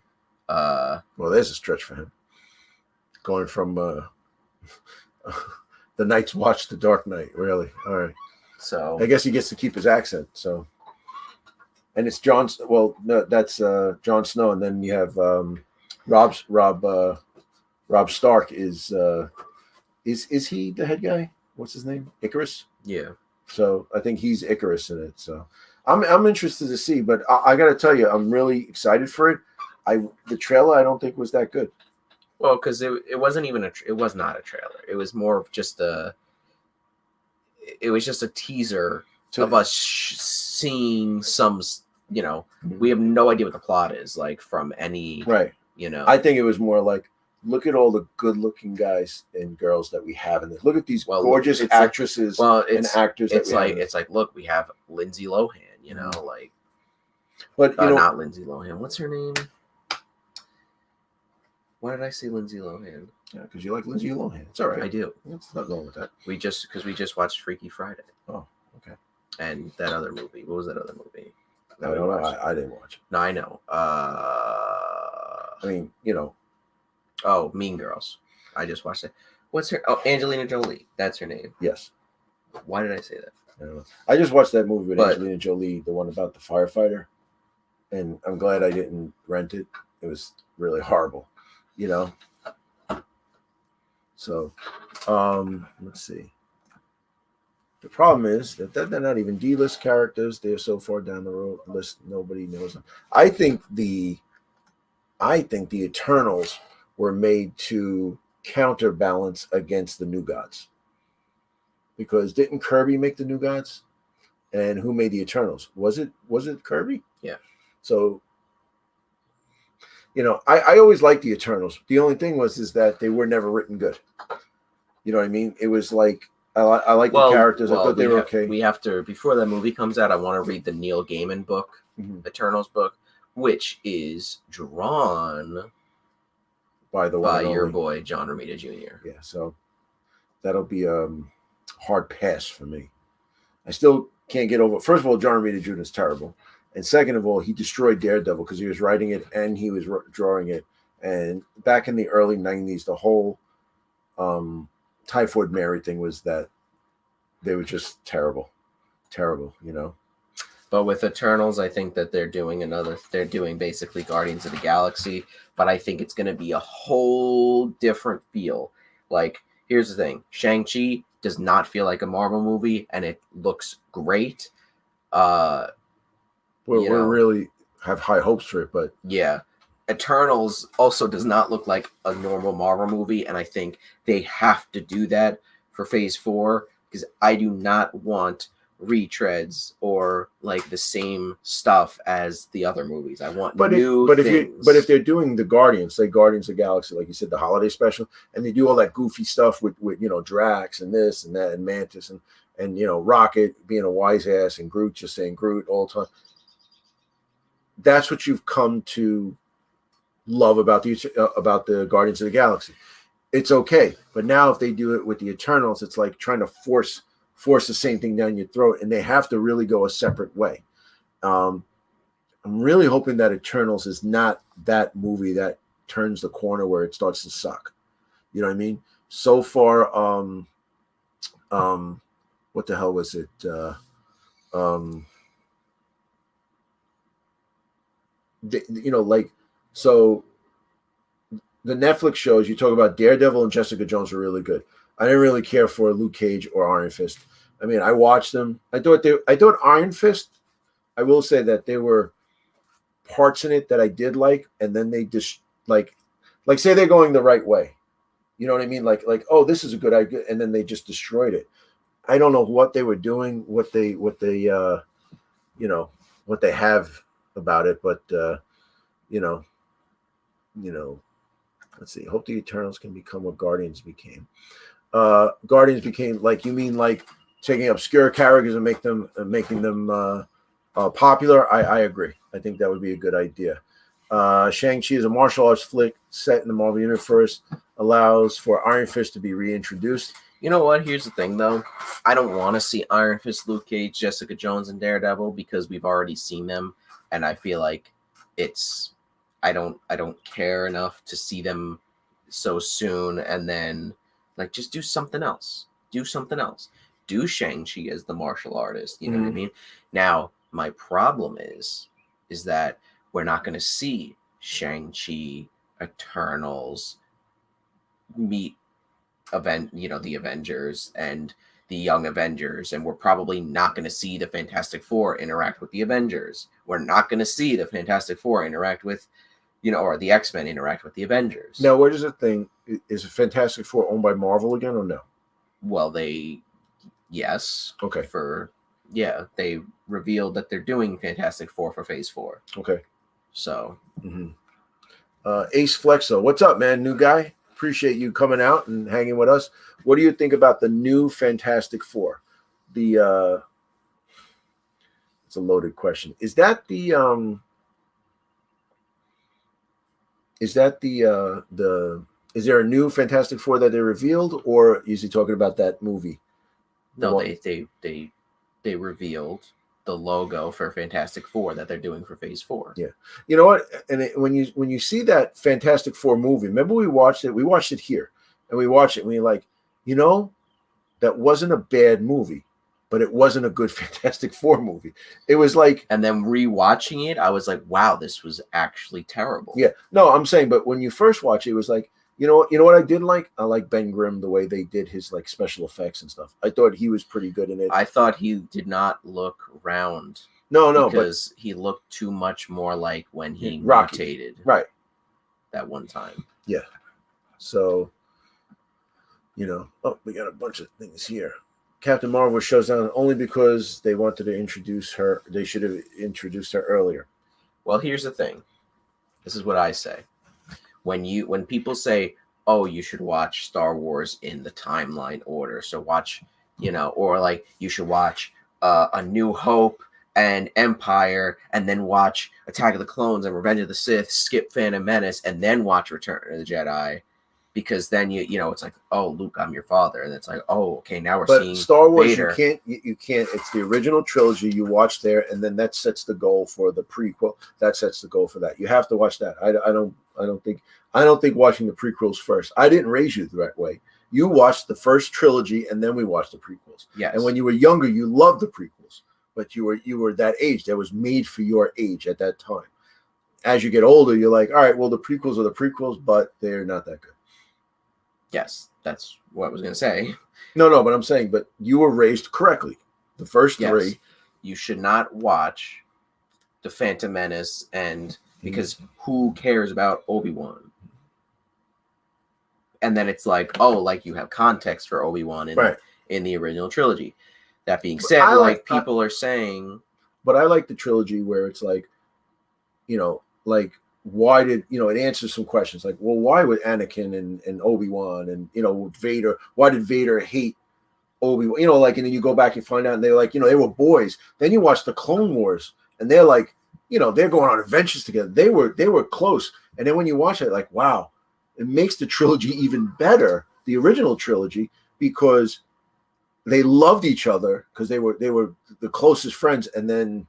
Well, there's a stretch for him. Going from the Night's Watch to Dark Knight, really. All right. So I guess he gets to keep his accent. So, and it's Jon. Well, no, that's Jon Snow, and then you have Rob Stark is he the head guy? What's his name? Icarus. Yeah. So I think he's Icarus in it. So I'm interested to see, but I got to tell you, I'm really excited for it. The trailer I don't think was that good. Well, because it wasn't even it was not a trailer. It was more of just a teaser of us seeing some. You know, we have no idea what the plot is like from any. Right. You know, I think it was more like, look at all the good-looking guys and girls that we have in this. Look at these gorgeous actresses and actors. It's like, look, we have Lindsay Lohan. You know, like, but you know, not Lindsay Lohan. What's her name? Why did I say Lindsay Lohan? Yeah, because you like Lindsay Lohan. It's all right. I do. It's not going with that. We just watched Freaky Friday. Oh, okay. And that other movie. What was that other movie? I don't know. I didn't watch it. No, I know. I mean, you know, Oh, Mean Girls. I just watched it. What's her? Oh, Angelina Jolie. That's her name. Yes. Why did I say that? I don't know. I just watched that movie with But- Angelina Jolie, the one about the firefighter, and I'm glad I didn't rent it. It was really horrible, you know. So, let's see. The problem is that they're not even D-list characters. They're so far down the road list, nobody knows them. I think the Eternals were made to counterbalance against the New Gods. Because didn't Kirby make the New Gods? And who made the Eternals? Was it Kirby? Yeah. So, you know, I always liked the Eternals. The only thing is that they were never written good. You know what I mean? It was like I like the characters. I thought they were okay. We have to, before that movie comes out, I want to read the Neil Gaiman book, Eternals book, which is drawn by your boy John Romita Jr. Yeah, so that'll be a hard pass for me. I still can't get over. First of all, John Romita Jr. is terrible, and second of all, he destroyed Daredevil because he was writing it and he was drawing it. And back in the early '90s, the whole Typhoid Mary thing was that they were just terrible, you know. But with Eternals, I think that they're doing basically Guardians of the Galaxy, but I think it's going to be a whole different feel. Like, here's the thing. Shang-Chi does not feel like a Marvel movie, and it looks great. We really have high hopes for it, but yeah. Eternals also does not look like a normal Marvel movie, and I think they have to do that for Phase 4, because I do not want retreads or like the same stuff as the other movies. I want new things. But if they're doing the Guardians, like Guardians of the Galaxy, like you said, the holiday special, and they do all that goofy stuff with you know, Drax and this and that and Mantis and you know, Rocket being a wise ass and Groot just saying Groot all the time. That's what you've come to love about the Guardians of the Galaxy. It's okay, but now if they do it with the Eternals, it's like trying to force the same thing down your throat, and they have to really go a separate way. I'm really hoping that Eternals is not that movie that turns the corner where it starts to suck. You know what I mean? So far, what the hell was it? You know, like, so the Netflix shows, you talk about Daredevil and Jessica Jones are really good. I didn't really care for Luke Cage or Iron Fist. I mean, I watched them. I thought Iron Fist, I will say that there were parts in it that I did like, and then they just like say they're going the right way. You know what I mean? Like, oh, this is a good idea, and then they just destroyed it. I don't know what they were doing, what they you know, what they have about it, but you know, let's see. Hope the Eternals can become what Guardians became. Guardians became, like, you mean like taking obscure characters and making them popular? I agree. I think that would be a good idea. Shang-Chi is a martial arts flick set in the Marvel Universe, allows for Iron Fist to be reintroduced. You know what? Here's the thing, though. I don't want to see Iron Fist, Luke Cage, Jessica Jones, and Daredevil because we've already seen them, and I feel like I don't care enough to see them so soon, and then like just do something else. Do Shang-Chi as the martial artist. You know what I mean? Now, my problem is that we're not going to see Shang-Chi, Eternals meet the Avengers and the Young Avengers, and we're probably not going to see the Fantastic Four interact with the Avengers. We're not going to see the Fantastic Four interact with, or the X-Men interact with the Avengers. Now, what is the thing? Is Fantastic Four owned by Marvel again or no? Well, yes. Okay. They revealed that they're doing Fantastic Four for Phase 4. Okay. So. Ace Flexo, what's up, man? New guy. Appreciate you coming out and hanging with us. What do you think about the new Fantastic Four? It's a loaded question. Is there a new Fantastic Four that they revealed, or is he talking about that movie? No, they revealed the logo for Fantastic Four that they're doing for Phase 4. Yeah, you know what? And when you see that Fantastic Four movie, remember we watched it. We watched it here, and we watched it. And we like, that wasn't a bad movie, but it wasn't a good Fantastic Four movie. It was like, and then rewatching it, I was like, wow, this was actually terrible. Yeah, no, I'm saying, but when you first watch it, it was like, you know what I did like? I like Ben Grimm, the way they did his like special effects and stuff. I thought he was pretty good in it. I thought he did not look round. No, because he looked too much more like when he Rocky. Right. That one time. Yeah. So, we got a bunch of things here. Captain Marvel shows down only because they wanted to introduce her. They should have introduced her earlier. Well, here's the thing. This is what I say. When people say, oh, you should watch Star Wars in the timeline order. So watch, or like you should watch A New Hope and Empire, and then watch Attack of the Clones and Revenge of the Sith, skip Phantom Menace, and then watch Return of the Jedi. Because then it's like, oh, Luke, I'm your father, and it's like, oh, okay, now we're seeing Star Wars. Vader. You can't. It's the original trilogy you watch there, and then that sets the goal for the prequel. That sets the goal for that. You have to watch that. I don't think watching the prequels first. I didn't raise you the right way. You watched the first trilogy, and then we watched the prequels. Yes. And when you were younger, you loved the prequels, but you were that age that was made for your age at that time. As you get older, you're like, all right, well, the prequels are the prequels, but they're not that good. Yes, that's what I was going to say. No, but I'm saying, but you were raised correctly. The first three. You should not watch The Phantom Menace, and because who cares about Obi-Wan? And then it's like, oh, like you have context for Obi-Wan in the original trilogy. That being said, people are saying... But I like the trilogy where it's like, why did it answers some questions like, well, why would Anakin and Obi-Wan and Vader, why did Vader hate Obi-Wan, and then you go back and find out and they're like, they were boys. Then you watch the Clone Wars and they're like, they're going on adventures together. They were close. And then when you watch it, like, wow, it makes the trilogy even better, the original trilogy, because they loved each other because they were the closest friends, and then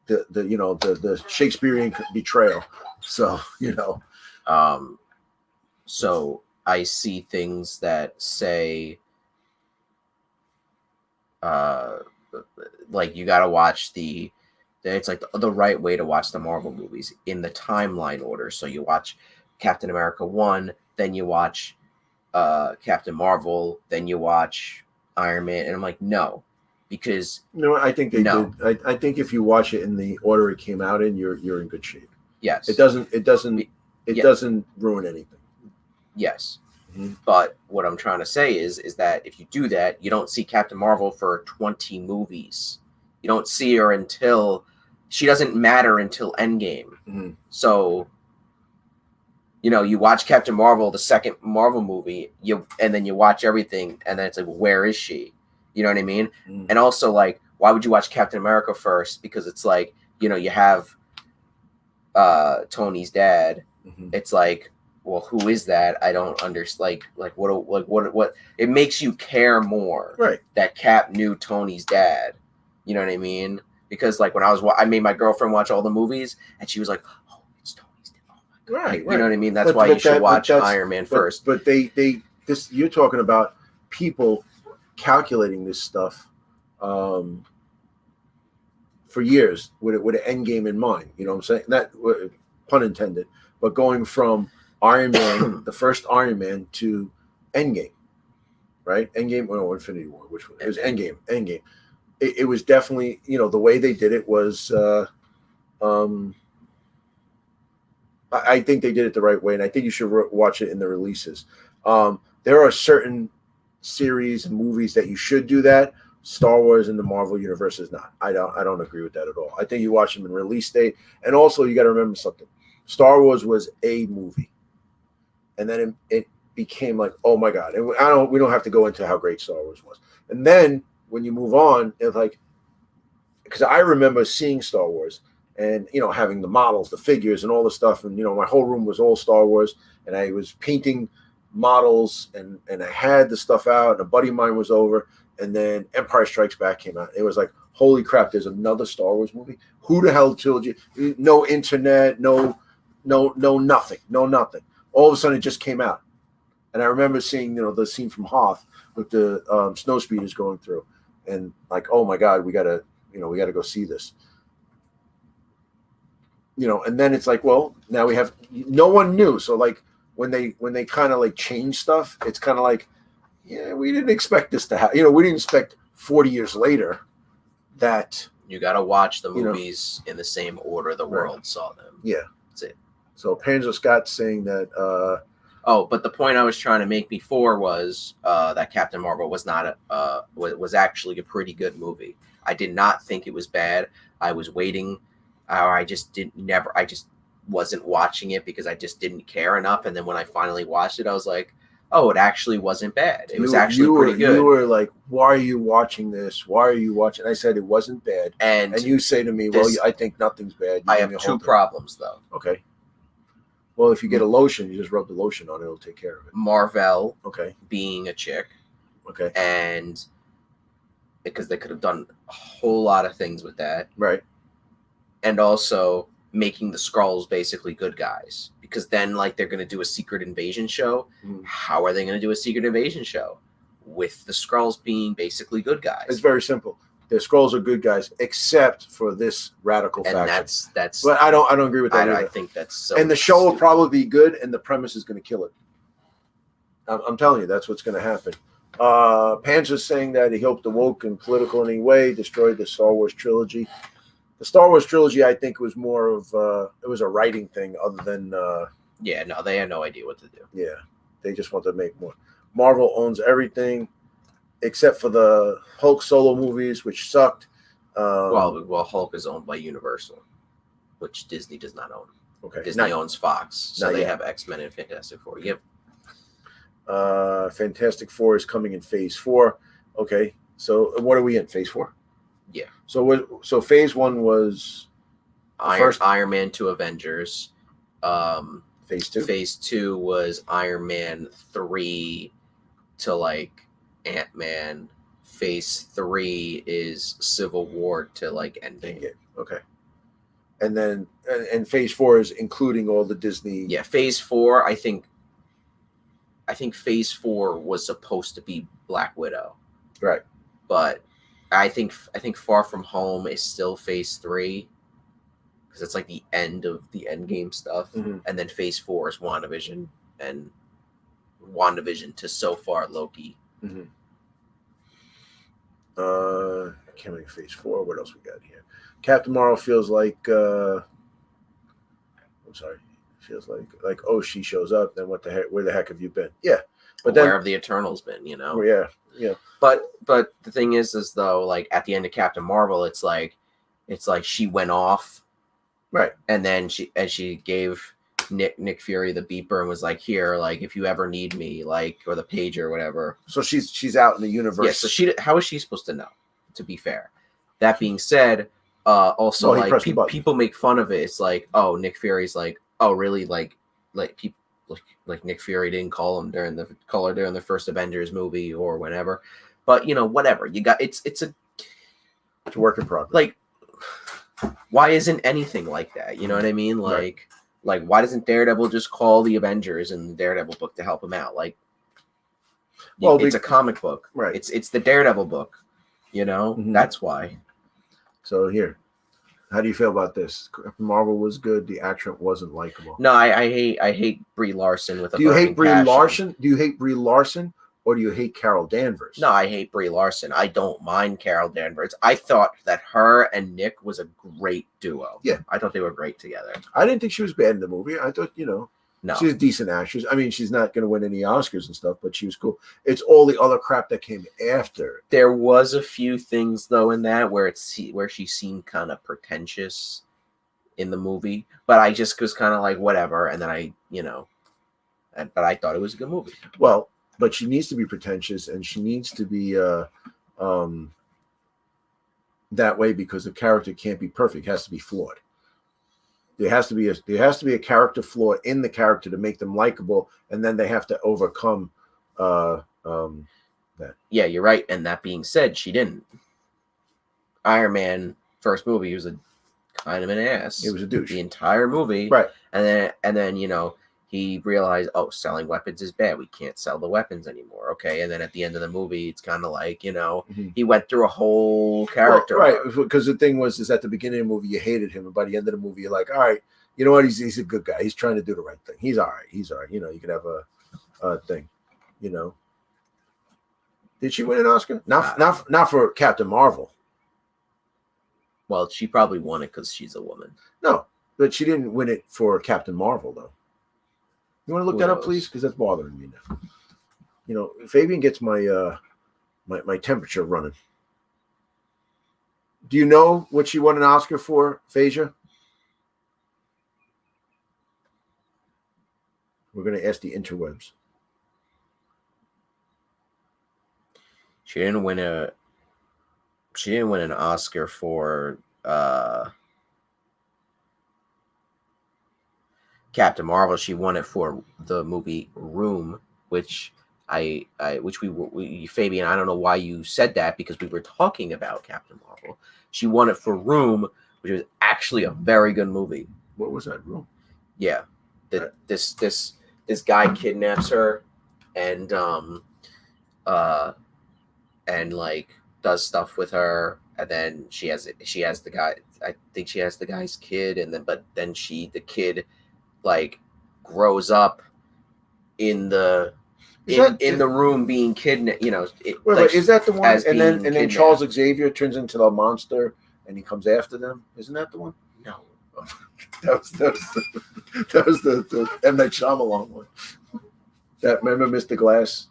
the Shakespearean betrayal. So, so I see things that say, like you got to watch it's like the right way to watch the Marvel movies in the timeline order. So you watch Captain America 1, then you watch Captain Marvel, then you watch Iron Man. And I'm like, no, because I think they did. I think if you watch it in the order it came out in, you're in good shape. Yes. It doesn't ruin anything. Yes. Mm-hmm. But what I'm trying to say is that if you do that, you don't see Captain Marvel for 20 movies. You don't see her until she doesn't matter until Endgame. Mm-hmm. So, you watch Captain Marvel, the second Marvel movie, and then you watch everything, and then it's like, well, where is she? You know what I mean? Mm-hmm. And also, like, why would you watch Captain America first? Because it's like, you have Tony's dad. Mm-hmm. It's like, well, who is that? I don't understand. What? It makes you care more, right? That Cap knew Tony's dad. You know what I mean? Because like when I made my girlfriend watch all the movies, and she was like, "Oh, it's Tony's dad." Oh my God. Right. You know what I mean? That's why you should watch Iron Man first. But this you're talking about people calculating this stuff for years with an end game in mind. You know what I'm saying? That pun intended. But going from Iron Man, the first Iron Man, to Endgame, right? Endgame, Infinity War, which one? It was Endgame. Endgame. It was definitely, the way they did it was, I think they did it the right way, and I think you should watch it in the releases. There are certain series and movies that you should do that. Star Wars in the Marvel universe is not. I don't agree with that at all. I think you watch them in release date, and also you got to remember something. Star Wars was a movie, and then it became like, oh my God! And we don't have to go into how great Star Wars was. And then when you move on, it's like, because I remember seeing Star Wars and having the models, the figures, and all the stuff, and my whole room was all Star Wars, and I was painting models, and I had the stuff out, and a buddy of mine was over, and then Empire Strikes Back came out. It was like, holy crap! There's another Star Wars movie. Who the hell told you? No internet, no nothing, no nothing. All of a sudden, it just came out, and I remember seeing the scene from Hoth with the snow speeders going through, and like, oh my god, we gotta go see this. And then it's like, well, now we have, no one knew. So like when they kind of like change stuff, it's kind of like, yeah, we didn't expect this to happen. We didn't expect 40 years later that you got to watch the movies in the same order the world saw them. Yeah, that's it. So Panzer Scott's saying that. But the point I was trying to make before was that Captain Marvel was not was actually a pretty good movie. I did not think it was bad. I was waiting. I just wasn't watching it because I just didn't care enough. And then when I finally watched it, I was like, oh, it actually wasn't bad. It was actually pretty good. You were like, why are you watching this? Why are you watching? I said it wasn't bad. And you say to me, well, I think nothing's bad. I have two problems, though. Okay. Well, if you get a lotion, you just rub the lotion on it. It'll take care of it. Marvel, okay, being a chick. Okay. And because they could have done a whole lot of things with that. Right. And also making the Skrulls basically good guys, because then like they're going to do a secret invasion show. How are they going to do a secret invasion show with the Skrulls being basically good guys? It's very simple. The Skrulls are good guys, except for this radical faction. That's. But I don't agree with that. I think that's so. And the show will probably be good, and the premise is going to kill it. I'm telling you, that's what's going to happen. Panzer's saying that he hoped the woke and political in any way destroyed the Star Wars trilogy. The Star Wars trilogy, I think, was more of it was a writing thing, other than yeah, no, they had no idea what to do. Yeah, they just want to make more. Marvel owns everything except for the Hulk solo movies, which sucked. Well, Hulk is owned by Universal, which Disney does not own. Okay, Disney owns Fox, so they have X-Men and Fantastic Four. Yep. Fantastic Four is coming in Phase 4. Okay, so what are we in? Phase 4? Yeah. So Phase 1 was Iron Man to Avengers. Phase 2. Phase 2 was Iron Man 3 to like Ant-Man. Phase 3 is Civil War to like Endgame. Okay. And then and Phase 4 is including all the Disney. Yeah, Phase 4, I think Phase 4 was supposed to be Black Widow. Right. But I think Far From Home is still Phase 3 because it's like the end of the Endgame stuff, and then Phase 4 is WandaVision, and WandaVision to so far Loki. Coming Phase 4. What else we got here? Captain Marvel feels like feels like oh, she shows up, then what the heck? Where the heck have you been? Yeah, but where have the Eternals been? Yeah. But the thing is though, like at the end of Captain Marvel, it's like she went off, right? And then she gave Nick Fury the beeper and was like, here, like if you ever need me, like, or the pager or whatever. So she's out in the universe. Yeah. So how is she supposed to know? To be fair, that being said, also like people make fun of it. It's like, oh, Nick Fury's like, oh really, like people. Like Nick Fury didn't call her during the first Avengers movie or whatever, but whatever you got. It's a work in progress. Like, why isn't anything like that? You know what I mean? Like, why doesn't Daredevil just call the Avengers in the Daredevil book to help him out? Like, well, it's a comic book, right? It's the Daredevil book, That's why. So here. How do you feel about this? Marvel was good. The action wasn't likable. No, I hate Brie Larson with a. Do you hate Brie Larson? Do you hate Brie Larson, or do you hate Carol Danvers? No, I hate Brie Larson. I don't mind Carol Danvers. I thought that her and Nick was a great duo. Yeah, I thought they were great together. I didn't think she was bad in the movie. I thought no, she's a decent actress. I mean, she's not going to win any Oscars and stuff, but she was cool. It's all the other crap that came after. There was a few things though in that where she seemed kind of pretentious in the movie, but I just was kind of like whatever, and then but I thought it was a good movie. Well, but she needs to be pretentious, and she needs to be that way because the character can't be perfect; it has to be flawed. There has to be a character flaw in the character to make them likable, and then they have to overcome that. Yeah, you're right. And that being said, she didn't. Iron Man first movie, he was a kind of an ass. He was a douche the entire movie, right? And then he realized, oh, selling weapons is bad. We can't sell the weapons anymore. Okay, and then at the end of the movie, it's kind of like he went through a whole character, right? Because the thing is at the beginning of the movie you hated him, and by the end of the movie you're like, all right, you know what? He's a good guy. He's trying to do the right thing. He's all right. He's all right. You could have a thing. Did she win an Oscar? Not for Captain Marvel. Well, she probably won it because she's a woman. No, but she didn't win it for Captain Marvel, though. You want to look that up, please? Because that's bothering me now. Fabian gets my my temperature running. Do you know what she won an Oscar for, Phasia? We're going to ask the interwebs. She didn't win an Oscar for Captain Marvel. She won it for the movie Room, which we Fabian, I don't know why you said that, because we were talking about Captain Marvel. She won it for Room, which was actually a very good movie. What was that, Room? Yeah. This guy kidnaps her and like does stuff with her, and then she has the guy. I think she has the guy's kid, and then the kid like grows up in the room being kidnapped. Wait, is that the one? And then Charles Xavier turns into the monster, and he comes after them. Isn't that the one? No, that was the M. Night Shyamalan one. Remember Mr. Glass?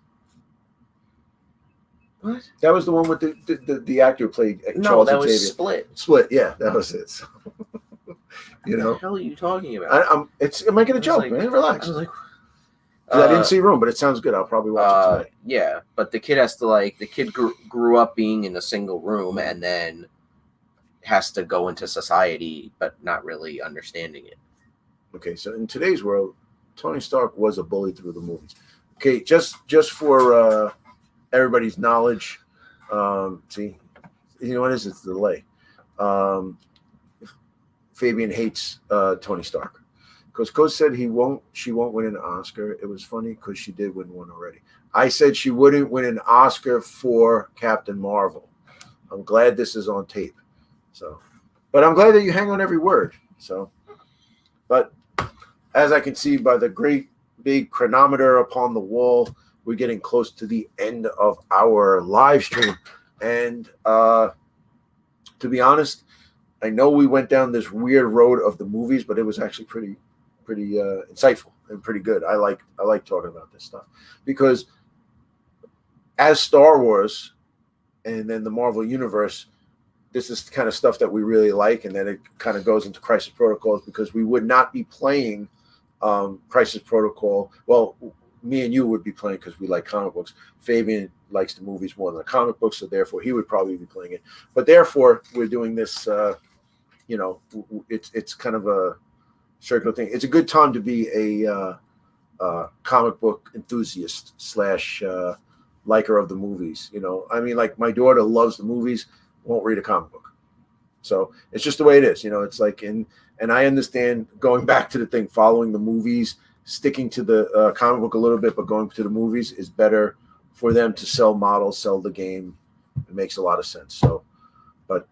What? That was the one with the actor who played Charles Xavier. Was Split. Split, yeah, that was it. So, What the hell are you talking about? I'm making a joke, man. Relax. I was like, I didn't see Room, but it sounds good. I'll probably watch it tonight. Yeah, but the kid has to the kid grew up being in a single room, and then has to go into society, but not really understanding it. Okay, so in today's world, Tony Stark was a bully through the movies. Okay, just for everybody's knowledge, see, what is it? It's the delay. Fabian hates Tony Stark because Coach said she won't win an Oscar. It was funny because she did win one already. I said she wouldn't win an Oscar for Captain Marvel. I'm glad this is on tape. So, but I'm glad that you hang on every word. So, but as I can see by the great big chronometer upon the wall, we're getting close to the end of our live stream. And to be honest, I know we went down this weird road of the movies, but it was actually pretty insightful and pretty good. I like talking about this stuff because as Star Wars and then the Marvel Universe, this is the kind of stuff that we really like, and then it kind of goes into Crisis Protocols because we would not be playing Crisis Protocol. Well, me and you would be playing because we like comic books. Fabian likes the movies more than the comic books, so therefore he would probably be playing it. But therefore, we're doing this. It's kind of a circular thing. It's a good time to be a comic book enthusiast / liker of the movies. I mean, like my daughter loves the movies, won't read a comic book. So it's just the way it is. It's like and I understand going back to the thing, following the movies, sticking to the comic book a little bit, but going to the movies is better for them to sell models, sell the game. It makes a lot of sense. So, but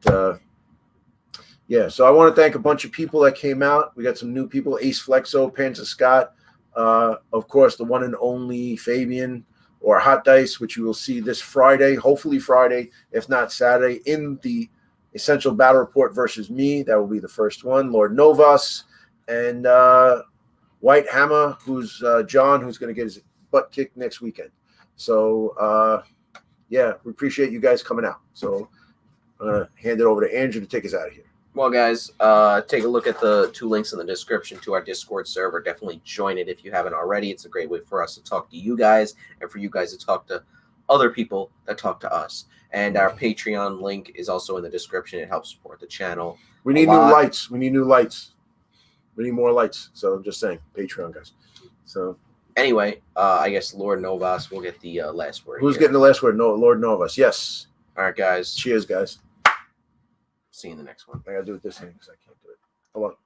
yeah, so I want to thank a bunch of people that came out. We got some new people: Ace Flexo, Panther Scott, of course, the one and only Fabian, or Hot Dice, which you will see this Friday, hopefully Friday, if not Saturday, in the Essential Battle Report versus me. That will be the first one. Lord Novas and White Hammer, who's John, who's going to get his butt kicked next weekend. So, yeah, we appreciate you guys coming out. So I'm going to hand it over to Andrew to take us out of here. Well, guys, take a look at the 2 links in the description to our Discord server. Definitely join it if you haven't already. It's a great way for us to talk to you guys and for you guys to talk to other people that talk to us. And our Patreon link is also in the description. It helps support the channel. We need new lights. We need new lights. We need more lights. So I'm just saying, Patreon, guys. So Anyway, I guess Lord Novas will get the last word. Who's here. getting the last word? No, Lord Novas. Yes. All right, guys. Cheers, guys. See you in the next one. I gotta do it this thing because I can't do it. Hold on.